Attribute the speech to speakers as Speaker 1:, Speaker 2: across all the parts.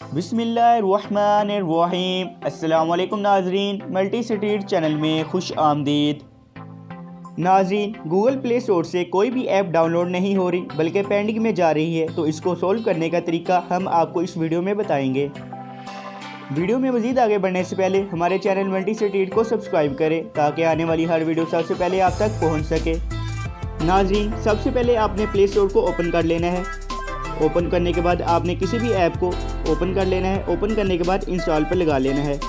Speaker 1: बिस्मिल्लाहिर्रहमानिर्रहीम। अस्सलामुअलैकुम नाजरीन, मल्टी स्ट्रीट चैनल में खुश आमदीद। नाजरीन, गूगल प्ले स्टोर से कोई भी ऐप डाउनलोड नहीं हो रही बल्कि पेंडिंग में जा रही है, तो इसको सोल्व करने का तरीका हम आपको इस वीडियो में बताएंगे। वीडियो में मज़ीद आगे बढ़ने से पहले हमारे चैनल मल्टी स्ट्रीट को सब्सक्राइब करें ताकि आने वाली हर वीडियो सबसे पहले आप तक पहुँच सके। नाजरीन, सबसे पहले आपने प्ले स्टोर को ओपन कर लेना है। ओपन करने के बाद आपने किसी भी ऐप को ओपन कर लेना है। ओपन करने के बाद इंस्टॉल पर लगा लेना है।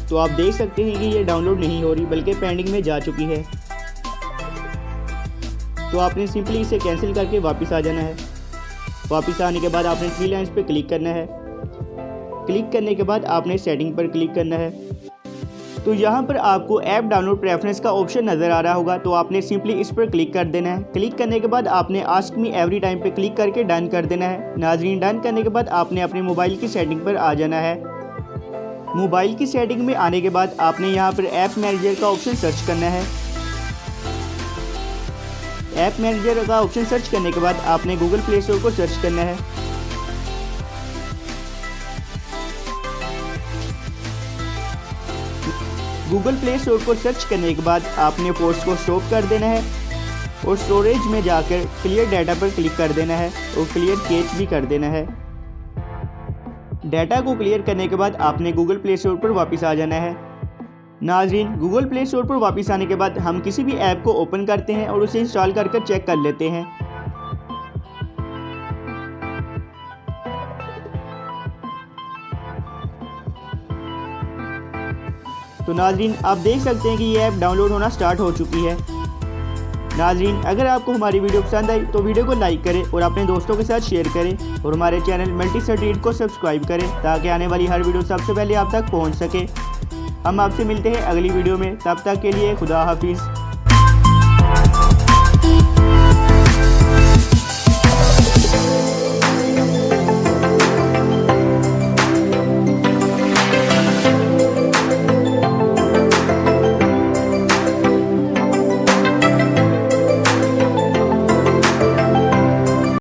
Speaker 1: तो आप देख सकते हैं कि ये डाउनलोड नहीं हो रही बल्कि पेंडिंग में जा चुकी है। तो आपने सिंपली इसे कैंसिल करके वापस आ जाना है। वापस आने के बाद आपने थ्री लाइन्स पे क्लिक करना है। क्लिक करने के बाद आपने सेटिंग पर क्लिक करना है। तो यहाँ पर आपको ऐप डाउनलोड प्रेफरेंस का ऑप्शन नज़र आ रहा होगा, तो आपने सिंपली इस पर क्लिक कर देना है। क्लिक करने के बाद आपने आस्क मी एवरी टाइम पे क्लिक करके डन कर देना है। नाजरीन, डन करने के बाद आपने अपने मोबाइल की सेटिंग पर आ जाना है। मोबाइल की सेटिंग में आने के बाद आपने यहाँ पर ऐप मैनेजर का ऑप्शन सर्च करना है। ऐप मैनेजर का ऑप्शन सर्च करने के बाद आपने गूगल प्ले स्टोर को सर्च करना है। गूगल प्ले स्टोर को सर्च करने के बाद आपने फोर्स को स्टॉप कर देना है और स्टोरेज में जाकर क्लियर डाटा पर क्लिक कर देना है और क्लियर कैच भी कर देना है। डाटा को क्लियर करने के बाद आपने गूगल प्ले स्टोर पर वापस आ जाना है। नाजरीन, गूगल प्ले स्टोर पर वापस आने के बाद हम किसी भी ऐप को ओपन करते हैं और उसे इंस्टॉल कर चेक कर लेते हैं। तो नाजरीन, आप देख सकते हैं कि ये ऐप डाउनलोड होना स्टार्ट हो चुकी है। नाजरीन, अगर आपको हमारी वीडियो पसंद आई तो वीडियो को लाइक करें और अपने दोस्तों के साथ शेयर करें और हमारे चैनल मल्टी स्ट्रीट को सब्सक्राइब करें ताकि आने वाली हर वीडियो सबसे पहले आप तक पहुंच सके। हम आपसे मिलते हैं अगली वीडियो में, तब तक के लिए खुदा हाफिज़।